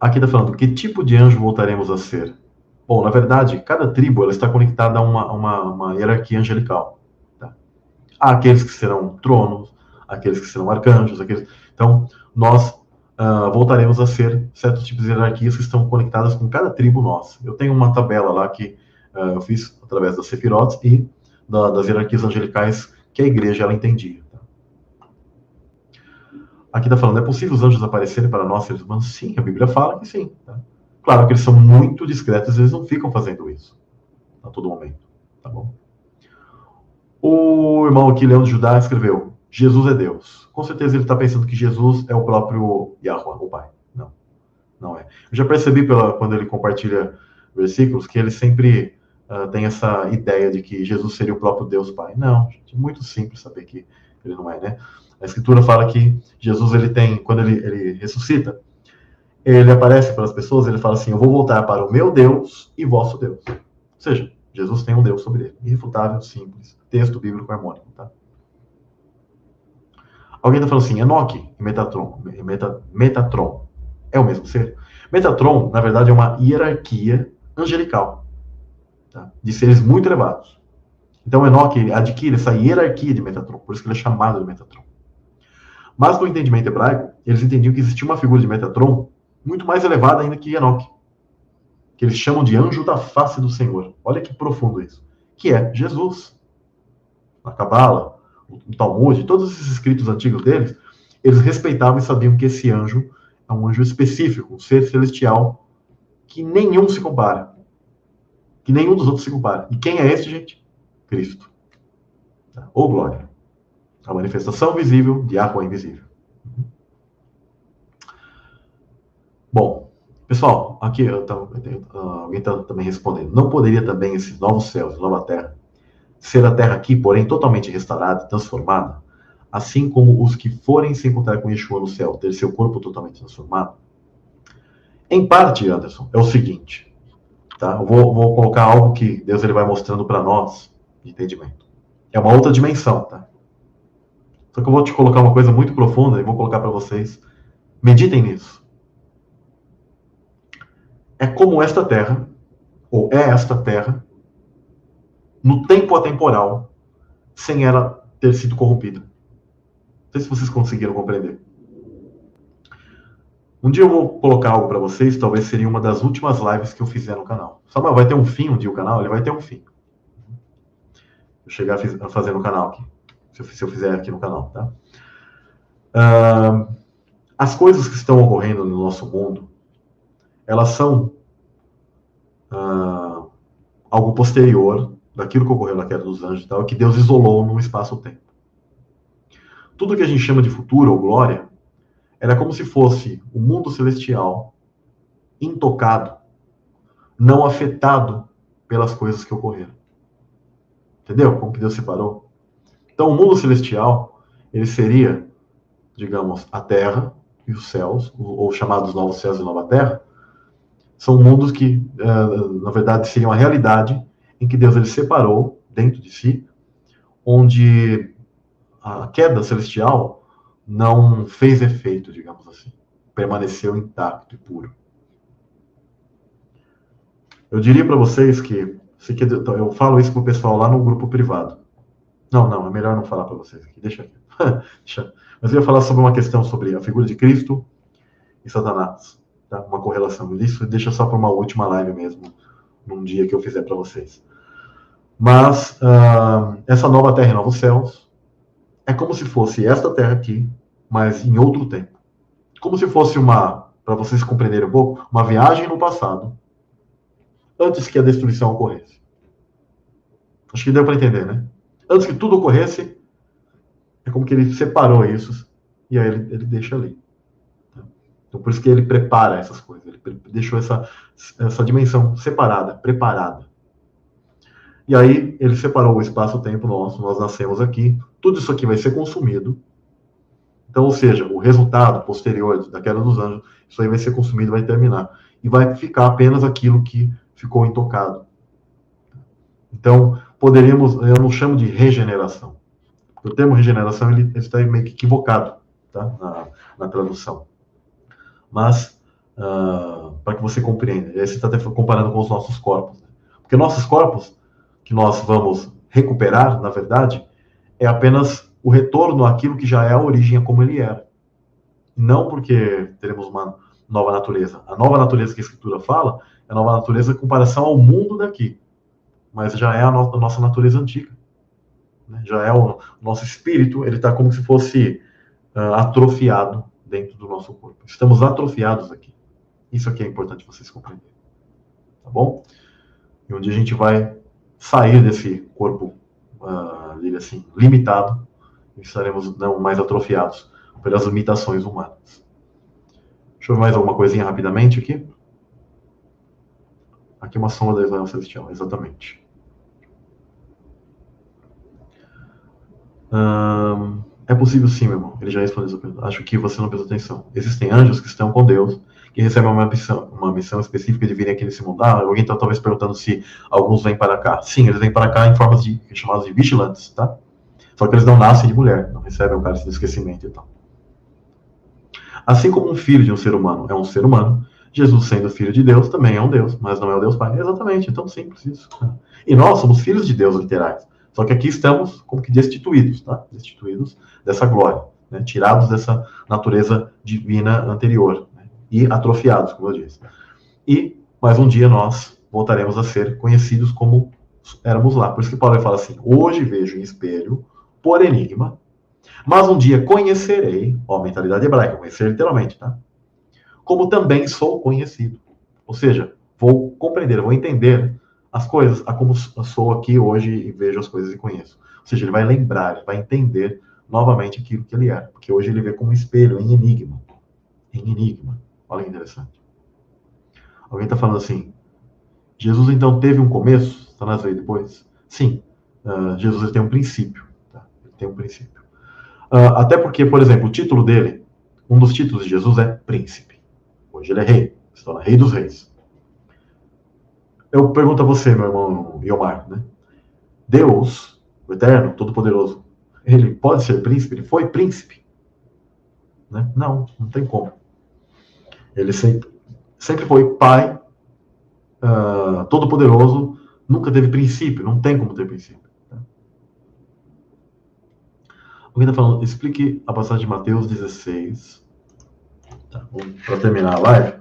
Aqui está falando, que tipo de anjo voltaremos a ser? Bom, na verdade, cada tribo ela está conectada a uma hierarquia angelical. Tá? Há aqueles que serão tronos, aqueles que serão arcanjos, aqueles... Então, nós voltaremos a ser certos tipos de hierarquias que estão conectadas com cada tribo nossa. Eu tenho uma tabela lá que eu fiz através das sefirotes e das hierarquias angelicais que a igreja ela entendia. Tá? Aqui está falando, é possível os anjos aparecerem para nós, seres humanos? Sim, a Bíblia fala que sim. Tá? Claro que eles são muito discretos, eles não ficam fazendo isso a todo momento. Tá bom? O irmão aqui, Leão de Judá, escreveu, Jesus é Deus. Com certeza ele está pensando que Jesus é o próprio Yahweh, o Pai. Não, não é. Eu já percebi quando ele compartilha versículos que ele sempre tem essa ideia de que Jesus seria o próprio Deus Pai. Não, gente, é muito simples saber que ele não é, né? A Escritura fala que Jesus, ele tem, quando ele ressuscita, ele aparece para as pessoas, ele fala assim, eu vou voltar para o meu Deus e vosso Deus. Ou seja, Jesus tem um Deus sobre ele. Irrefutável, simples. Texto bíblico harmônico, tá? Alguém está falando assim, Enoque e Metatron é o mesmo ser? Metatron, na verdade, é uma hierarquia angelical, tá? De seres muito elevados. Então, Enoque adquire essa hierarquia de Metatron, por isso que ele é chamado de Metatron. Mas, no entendimento hebraico, eles entendiam que existia uma figura de Metatron muito mais elevada ainda que Enoque, que eles chamam de anjo da face do Senhor. Olha que profundo isso. Que é Jesus. Na Cabala, no Talmud, todos esses escritos antigos deles, eles respeitavam e sabiam que esse anjo é um anjo específico, um ser celestial, que nenhum se compara. Que nenhum dos outros se compara. E quem é esse, gente? Cristo. Ou glória. A manifestação visível de Yahweh invisível. Bom, pessoal, aqui alguém está também respondendo. Não poderia também esses novos céus, nova terra, ser a terra aqui, porém, totalmente restaurada, transformada, assim como os que forem se encontrar com Yeshua no céu, ter seu corpo totalmente transformado? Em parte, Anderson, é o seguinte, tá? Eu vou colocar algo que Deus ele vai mostrando para nós, de entendimento. É uma outra dimensão, tá? Só que eu vou te colocar uma coisa muito profunda e vou colocar para vocês. Meditem nisso. É como esta terra, ou é esta terra, no tempo atemporal, sem ela ter sido corrompida. Não sei se vocês conseguiram compreender. Um dia eu vou colocar algo para vocês, talvez seria uma das últimas lives que eu fizer no canal. Samuel, vai ter um fim um dia o canal? Ele vai ter um fim. Eu chegar a fazer no canal aqui. Se eu fizer aqui no canal, tá? As coisas que estão ocorrendo no nosso mundo, elas são algo posterior daquilo que ocorreu na queda dos anjos e tal, que Deus isolou num espaço-tempo. Tudo que a gente chama de futuro ou glória, era como se fosse o mundo celestial intocado, não afetado pelas coisas que ocorreram. Entendeu? Como que Deus separou? Então, o mundo celestial, ele seria, digamos, a terra e os céus, ou chamados novos céus e nova terra, são mundos que, na verdade, seriam a realidade em que Deus ele separou dentro de si, onde a queda celestial não fez efeito, digamos assim. Permaneceu intacto e puro. Eu diria para vocês que eu falo isso pro pessoal lá no grupo privado. Não, é melhor não falar para vocês aqui. Deixa aqui. Mas eu ia falar sobre uma questão sobre a figura de Cristo e Satanás. Tá? Uma correlação. Isso deixa só para uma última live mesmo, num dia que eu fizer para vocês. Mas essa nova terra e novos céus é como se fosse esta terra aqui, mas em outro tempo. Como se fosse para vocês compreenderem um pouco, uma viagem no passado, antes que a destruição ocorresse. Acho que deu para entender, né? Antes que tudo ocorresse, é como que ele separou isso, e aí ele deixa ali. Então, por isso que ele prepara essas coisas. Ele deixou essa dimensão separada, preparada. E aí, ele separou o espaço-tempo nosso, nós nascemos aqui, tudo isso aqui vai ser consumido. Então, ou seja, o resultado posterior da queda dos anjos, isso aí vai ser consumido, vai terminar. E vai ficar apenas aquilo que ficou intocado. Então, eu não chamo de regeneração. O termo regeneração, ele está meio que equivocado, tá? na tradução. Mas para que você compreenda. E aí você está até comparando com os nossos corpos. Né? Porque nossos corpos, que nós vamos recuperar, na verdade, é apenas o retorno àquilo que já é a origem, a como ele era. Não porque teremos uma nova natureza. A nova natureza que a Escritura fala é a nova natureza em comparação ao mundo daqui. Mas já é a nossa natureza antiga. Né? Já é o nosso espírito, ele está como se fosse atrofiado dentro do nosso corpo. Estamos atrofiados aqui. Isso aqui é importante vocês compreenderem. Tá bom? E um dia a gente vai sair desse corpo, assim, limitado, e estaremos não mais atrofiados pelas limitações humanas. Deixa eu ver mais alguma coisinha rapidamente aqui. Aqui uma sombra da Israel Celestial, exatamente. É possível sim, meu irmão. Ele já respondeu essa pergunta. Acho que você não prestou atenção. Existem anjos que estão com Deus, que recebem uma missão específica de virem aqui nesse mundo. Alguém está talvez perguntando se alguns vêm para cá. Sim, eles vêm para cá em formas chamadas de vigilantes, tá? Só que eles não nascem de mulher, não recebem o cálice do esquecimento e tal. Assim como um filho de um ser humano é um ser humano, Jesus, sendo filho de Deus, também é um Deus, mas não é o Deus Pai. Exatamente, é tão simples isso. Né? E nós somos filhos de Deus literais. Só que aqui estamos como que destituídos, tá? Destituídos dessa glória, né? Tirados dessa natureza divina anterior, né? E atrofiados, como eu disse. E, mais um dia, nós voltaremos a ser conhecidos como éramos lá. Por isso que Paulo fala assim, hoje vejo em espelho, por enigma, mas um dia conhecerei, ó, mentalidade hebraica, conhecer literalmente, tá? Como também sou conhecido. Ou seja, vou compreender, vou entender as coisas, a como sou aqui hoje e vejo as coisas e conheço. Ou seja, ele vai lembrar, ele vai entender novamente aquilo que ele era. Porque hoje ele vê como um espelho, em enigma. Em enigma. Olha que interessante. Alguém está falando assim, Jesus então teve um começo? Satanás veio depois? Sim. Jesus ele tem um princípio. Tá? Ele tem um princípio. Até porque, por exemplo, o título dele, um dos títulos de Jesus é príncipe. Hoje ele é rei. Se torna rei dos reis. Eu pergunto a você, meu irmão Iomar, né? Deus, o Eterno, Todo-Poderoso, ele pode ser príncipe? Ele foi príncipe? Né? Não tem como. Ele sempre foi pai, Todo-Poderoso, nunca teve princípio, não tem como ter princípio. Tá? Alguém está falando, explique a passagem de Mateus 16. Tá, para terminar a live,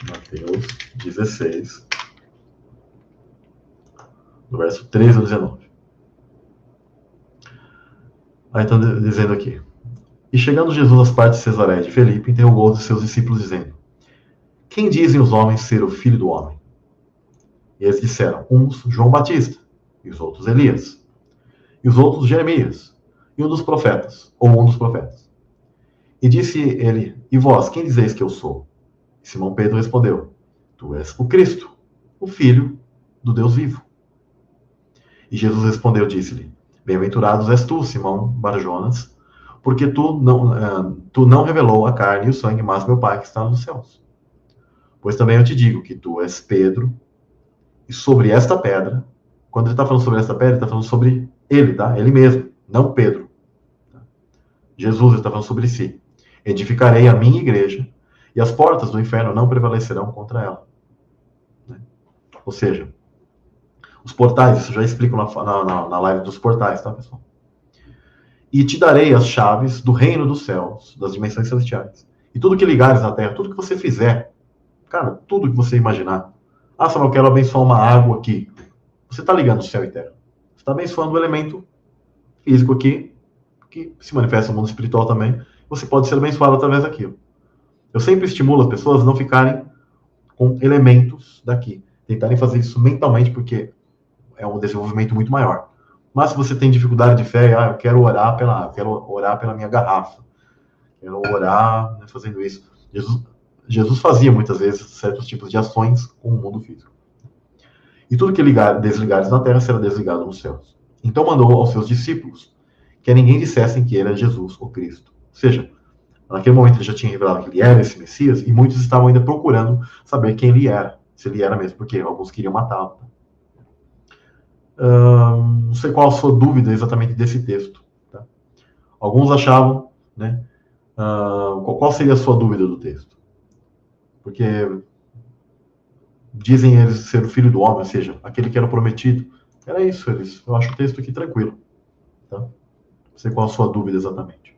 Mateus 16. Do verso 13 ao 19. Aí estão dizendo aqui. E chegando Jesus às partes de Cesareia de Felipe, interrogou os seus discípulos, dizendo, quem dizem os homens ser o filho do homem? E eles disseram, uns João Batista, e os outros Elias, e os outros Jeremias, e um dos profetas, ou um dos profetas. E disse ele, e vós, quem dizeis que eu sou? E Simão Pedro respondeu, tu és o Cristo, o Filho do Deus vivo. E Jesus respondeu, disse-lhe, bem-aventurados és tu, Simão Barjonas, porque tu não revelou a carne e o sangue, mas meu Pai que está nos céus. Pois também eu te digo que tu és Pedro, e sobre esta pedra, quando ele está falando sobre esta pedra, ele está falando sobre ele, tá? Ele mesmo, não Pedro. Tá? Jesus está falando sobre si. Edificarei a minha igreja, e as portas do inferno não prevalecerão contra ela. Né? Ou seja, os portais, isso já explico na live dos portais, tá, pessoal? E te darei as chaves do reino dos céus, das dimensões celestiais. E tudo que ligares na terra, tudo que você fizer, cara, tudo que você imaginar. Ah, Samuel, eu quero abençoar uma água aqui. Você está ligando céu e terra. Você está abençoando o elemento físico aqui, que se manifesta no mundo espiritual também. Você pode ser abençoado através daquilo. Eu sempre estimulo as pessoas a não ficarem com elementos daqui. Tentarem fazer isso mentalmente, porque é um desenvolvimento muito maior. Mas se você tem dificuldade de fé, eu quero orar pela água, quero orar pela minha garrafa, quero orar, né, fazendo isso. Jesus fazia muitas vezes certos tipos de ações com o mundo físico. E tudo que desligares na terra será desligado nos céus. Então mandou aos seus discípulos que a ninguém dissessem que era Jesus, o Cristo. Ou seja, naquele momento ele já tinha revelado que ele era esse Messias, e muitos estavam ainda procurando saber quem ele era, se ele era mesmo, porque alguns queriam matá-lo. Não sei qual a sua dúvida exatamente desse texto. Tá? Alguns achavam, né? Qual seria a sua dúvida do texto? porque dizem eles ser o filho do homem, ou seja, aquele que era prometido. Era isso, eles. Eu acho o texto aqui tranquilo. Tá? Não sei qual a sua dúvida exatamente.